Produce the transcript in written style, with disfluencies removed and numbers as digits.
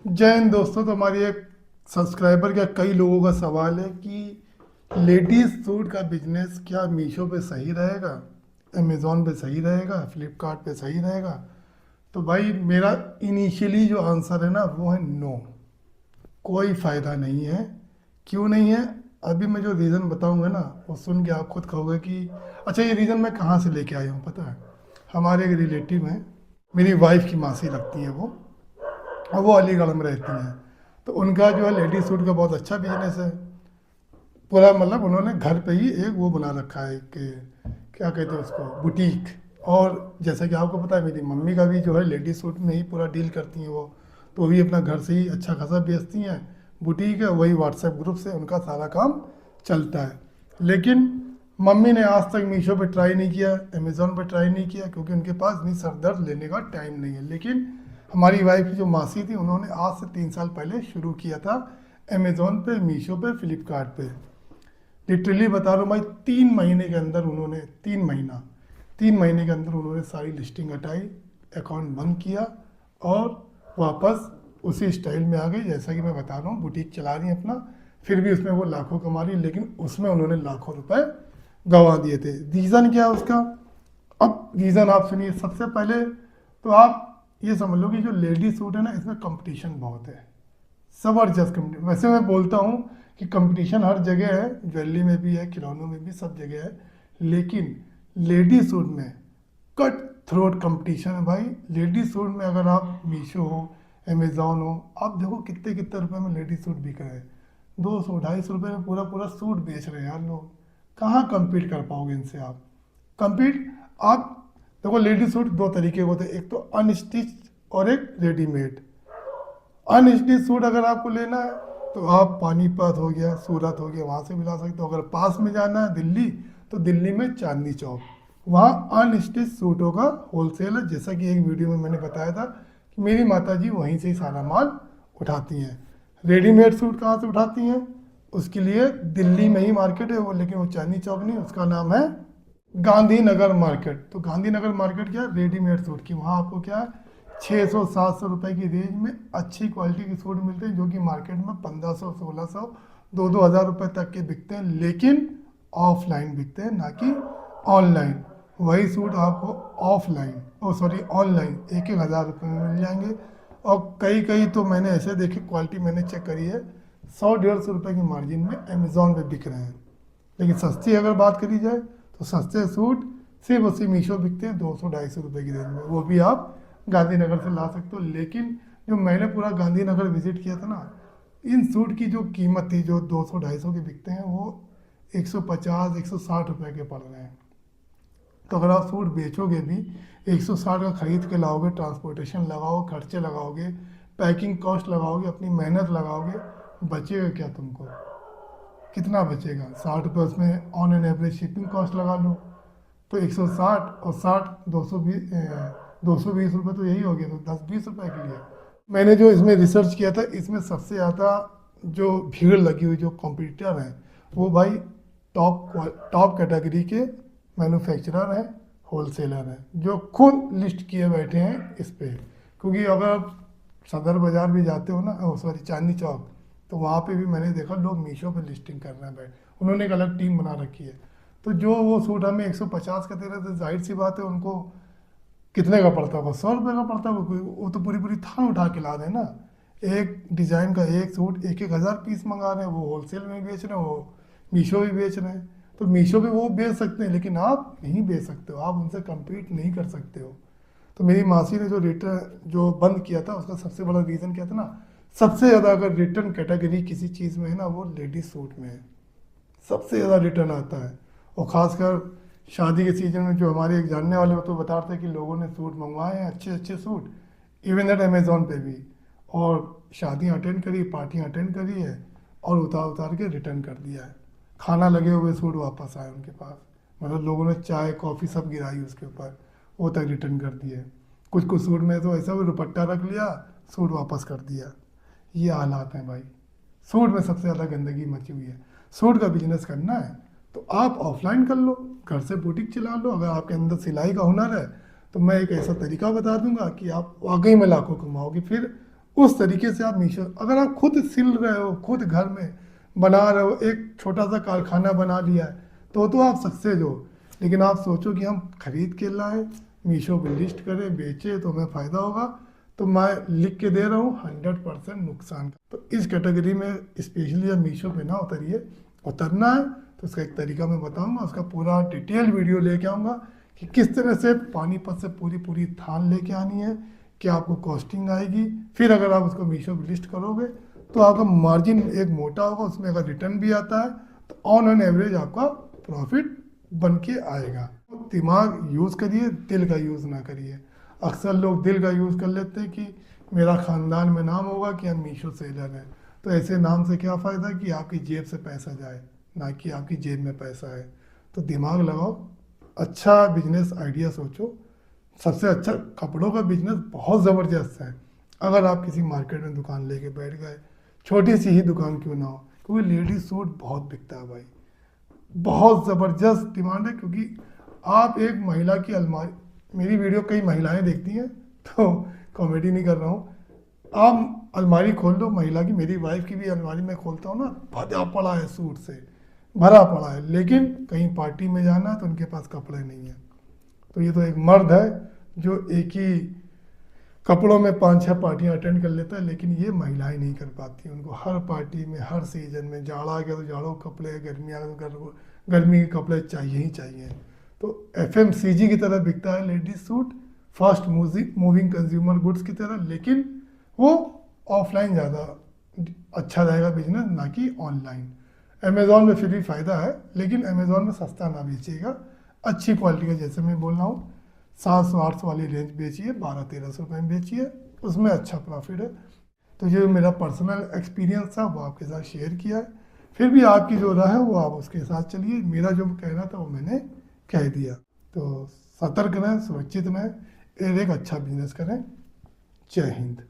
जय हिंद दोस्तों। तो हमारी एक सब्सक्राइबर का कई लोगों का सवाल है कि लेडीज़ सूट का बिजनेस क्या मीशो पे सही रहेगा, अमेज़ॉन पे सही रहेगा, फ्लिपकार्ट पे सही रहेगा। तो भाई मेरा इनिशियली जो आंसर है ना वो है नो, कोई फ़ायदा नहीं है। क्यों नहीं है? अभी मैं जो रीज़न बताऊंगा ना वो सुन के आप खुद कहोगे कि अच्छा, ये रीज़न मैं कहाँ से लेके आया हूँ पता है। हमारे एक रिलेटिव हैं, मेरी वाइफ की मासी लगती हैं वो, और वो अलीगढ़ में रहती हैं। तो उनका जो है लेडीज सूट का बहुत अच्छा बिजनेस है। पूरा मतलब उन्होंने घर पे ही एक वो बना रखा है कि क्या कहते हैं उसको, बुटीक। और जैसा कि आपको पता है मेरी मम्मी का भी जो है लेडीज सूट में ही पूरा डील करती हैं वो, तो भी अपना घर से ही अच्छा खासा बेचती हैं। बुटीक है, वही व्हाट्सएप ग्रुप से उनका सारा काम चलता है। लेकिन मम्मी ने आज तक मीशो पे ट्राई नहीं किया, अमेज़ॉन पे ट्राई नहीं किया, क्योंकि उनके पास इतनी सरदर्द लेने का टाइम नहीं है। लेकिन हमारी वाइफ की जो मासी थी उन्होंने आज से 3 साल पहले शुरू किया था अमेज़ॉन पे, मीशो पे, फ्लिपकार्ट पे। लिटरली बता रहा हूँ भाई, 3 महीने के अंदर उन्होंने, 3 महीने के अंदर उन्होंने सारी लिस्टिंग हटाई, अकाउंट बंद किया और वापस उसी स्टाइल में आ गई जैसा कि मैं बता रहा हूँ। बुटीक चला रही हैं अपना, फिर भी उसमें वो लाखों कमा रही है, लेकिन उसमें उन्होंने लाखों रुपए गंवा दिए थे। रीज़न क्या है उसका? अब रीज़न आप सुनिए। सबसे पहले तो आप ये समझ लो कि जो लेडी सूट है ना, इसमें कंपटीशन बहुत है, ज़बरदस्त कंपटीशन। वैसे मैं बोलता हूँ कि कंपटीशन हर जगह है, ज्वेलरी में भी है, खिलौनों में भी, सब जगह है। लेकिन लेडी सूट में कट थ्रोट कंपटीशन है भाई। लेडी सूट में अगर आप मीशो हो, अमेज़ॉन हो, आप देखो कितने कितने रुपए में लेडी सूट बिक रहे हैं। 200 250 रुपये में पूरा पूरा सूट बेच रहे हैं यार लोग। कहाँ compete कर पाओगे इनसे आप? compete आप देखो, लेडी सूट दो तरीके के होते हैं, एक तो अनस्टिच और एक रेडीमेड। अनस्टिच सूट अगर आपको लेना है तो आप पानीपत हो गया, सूरत हो गया, वहाँ से भी ला सकते हो। अगर पास में जाना है दिल्ली, तो दिल्ली में चांदनी चौक, वहाँ अनस्टिच सूटों का होलसेल है। जैसा कि एक वीडियो में मैंने बताया था कि मेरी माता जी वहीं से ही सारा माल उठाती हैं। रेडीमेड सूट कहाँ से उठाती हैं? उसके लिए दिल्ली में ही मार्केट है वो, लेकिन वो चांदनी चौक नहीं, उसका नाम है गांधीनगर मार्केट। तो गांधीनगर मार्केट क्या है? रेडीमेड सूट की। वहाँ आपको क्या है, 600 700 रुपए की रेंज में अच्छी क्वालिटी के सूट मिलते हैं, जो कि मार्केट में 1500 1600 2 2 हज़ार रुपए तक के बिकते हैं। लेकिन ऑफलाइन बिकते हैं, ना कि ऑनलाइन। वही सूट आपको ऑफलाइन, ओ सॉरी, ऑनलाइन 1 1 हज़ार रुपये में मिल जाएंगे। और कई कई तो मैंने ऐसे देखे, क्वालिटी मैंने चेक करी है, 100 150 रुपए की मार्जिन में अमेज़ॉन पे बिक रहे हैं। लेकिन सस्ती अगर बात करी जाए तो सस्ते सूट सिर्फ उसी मीशो बिकते हैं 200 250 रुपये की रेंज में, वो भी आप गांधीनगर से ला सकते हो। लेकिन जो मैंने पूरा गांधीनगर विजिट किया था ना, इन सूट की जो कीमत थी, जो 200 250 के बिकते हैं, वो 150 160 रुपये के पड़ रहे हैं। तो अगर आप सूट बेचोगे भी, 160 का खरीद के लाओगे, ट्रांसपोर्टेशन लगाओ, खर्चे लगाओगे, पैकिंग कॉस्ट लगाओगे, अपनी मेहनत लगाओगे, बचेगा क्या तुमको? कितना बचेगा? 60 रुपये उसमें on an average shipping cost लगा लो, तो 160 और 60, 220 रुपये, तो यही हो गया। तो 10 20 रुपये के लिए मैंने जो इसमें रिसर्च किया था, इसमें सबसे ज़्यादा जो भीड़ लगी हुई, जो कॉम्पिटिटर हैं, वो भाई टॉप टॉप कैटेगरी के मैन्युफैक्चरर हैं, होलसेलर हैं, जो खुद लिस्ट किए बैठे हैं इस पे। क्योंकि अगर आप सदर बाज़ार भी जाते हो ना, सॉरी चांदनी चौक, तो वहाँ पे भी मैंने देखा लोग मीशो पे लिस्टिंग कर रहे हैं बैठ, उन्होंने एक अलग टीम बना रखी है। तो जो वो सूट हमें 150 का दे रहे थे, जाहिर सी बात है उनको कितने का पड़ता होगा? 100 रुपये का पड़ता होगा। वो तो पूरी पूरी थान उठा के ला रहे हैं ना। एक डिज़ाइन का एक सूट 1 1 हज़ार पीस मंगा रहे हैं, वो होलसेल में बेच रहे हैं, वो मीशो भी बेच रहे हैं। तो मीशो पे वो बेच सकते हैं, लेकिन आप नहीं बेच सकते हो, आप उनसे कम्पीट नहीं कर सकते हो। तो मेरी मासी ने जो रिटर्न जो बंद किया था, उसका सबसे बड़ा रीज़न क्या था ना, सबसे ज़्यादा अगर रिटर्न कैटेगरी किसी चीज़ में है ना, वो लेडीज सूट में है। सबसे ज़्यादा रिटर्न आता है। और ख़ासकर शादी के सीज़न में, जो हमारे एक जानने वाले हो तो बता रहे थे कि लोगों ने सूट मंगवाए हैं, अच्छे अच्छे सूट, इवन दैट अमेज़ॉन पे भी। और शादियाँ अटेंड करी, पार्टियाँ अटेंड करी है, और उतार उतार के रिटर्न कर दिया है। खाना लगे हुए सूट वापस आए उनके पास, मतलब लोगों ने चाय कॉफ़ी सब गिराई उसके ऊपर, वो तक रिटर्न कर दिए। कुछ कुछ सूट में तो ऐसा हुआ, दुपट्टा रख लिया, सूट वापस कर दिया। ये हालात हैं भाई। सूट में सबसे ज़्यादा गंदगी मची हुई है। सूट का बिजनेस करना है तो आप ऑफलाइन कर लो, घर से बुटीक चला लो। अगर आपके अंदर सिलाई का हुनर है तो मैं एक ऐसा तरीका बता दूंगा कि आप वाकई में लाखों कमाओगे। फिर उस तरीके से आप मीशो, अगर आप खुद सिल रहे हो, खुद घर में बना रहे हो, एक छोटा सा कारखाना बना लिया है, तो आप सक्सेस हो। लेकिन आप सोचो कि हम खरीद के लाएं, मीशो पे लिस्ट करें, बेचें तो हमें फ़ायदा होगा, तो मैं लिख के दे रहा हूँ 100% नुकसान। तो इस कैटेगरी में स्पेशली जब मीशो पे ना उतरिए, उतरना है तो उसका एक तरीका मैं बताऊंगा, उसका पूरा डिटेल वीडियो लेके आऊँगा कि किस तरह से पानीपत से पूरी पूरी थान लेके आनी है, क्या आपको कॉस्टिंग आएगी। फिर अगर आप उसको मीशो पे लिस्ट करोगे तो आपका मार्जिन एक मोटा होगा, उसमें अगर रिटर्न भी आता है तो ऑन एन एवरेज आपका प्रॉफिट बन के आएगा। दिमाग यूज़ करिए, दिल का यूज़ ना करिए। अक्सर लोग दिल का यूज़ कर लेते हैं कि मेरा ख़ानदान में नाम होगा कि हम मीशो सेलर हैं, तो ऐसे नाम से क्या फ़ायदा कि आपकी जेब से पैसा जाए, ना कि आपकी जेब में पैसा है। तो दिमाग लगाओ, अच्छा बिजनेस आइडिया सोचो। सबसे अच्छा कपड़ों का बिजनेस बहुत ज़बरदस्त है। अगर आप किसी मार्केट में दुकान लेके बैठ गए, छोटी सी ही दुकान क्यों ना हो, क्योंकि लेडीज सूट बहुत बिकता है भाई, बहुत ज़बरदस्त डिमांड है। क्योंकि आप एक महिला की अलमारी, मेरी वीडियो कई महिलाएं देखती हैं, तो कॉमेडी नहीं कर रहा हूँ, आप अलमारी खोल दो महिला की, मेरी वाइफ की भी अलमारी में खोलता हूँ ना, भरा पड़ा है सूट से, भरा पड़ा है। लेकिन कहीं पार्टी में जाना है तो उनके पास कपड़े नहीं है। तो ये तो एक मर्द है जो एक ही कपड़ों में 5-6 पार्टियां अटेंड कर लेता है, लेकिन ये महिलाएं नहीं कर पाती। उनको हर पार्टी में, हर सीजन में, जाड़ा आ गया तो जाड़ों के कपड़े, गर्मी आ गया तो गर्मी के कपड़े चाहिए ही चाहिए। तो FMCG की तरह बिकता है ladies suit, fast moving consumer goods की तरह, लेकिन वो ऑफलाइन ज़्यादा अच्छा रहेगा बिजनेस, ना कि ऑनलाइन। अमेज़ॉन में फिर भी फ़ायदा है, लेकिन अमेज़ॉन में सस्ता ना बेचिएगा, अच्छी क्वालिटी का, जैसे मैं बोल रहा हूँ 700-800 वाली रेंज बेचिए, 1200-1300 रुपये में बेचिए, उसमें अच्छा प्रॉफिट है। तो ये मेरा पर्सनल एक्सपीरियंस था, वो आपके साथ शेयर किया है। फिर भी आपकी जो राय है वो आप उसके साथ चलिए, मेरा जो कहना था वो मैंने कह दिया। तो सतर्क रहें, सुरक्षित रहें, और एक अच्छा बिजनेस करें। जय हिंद।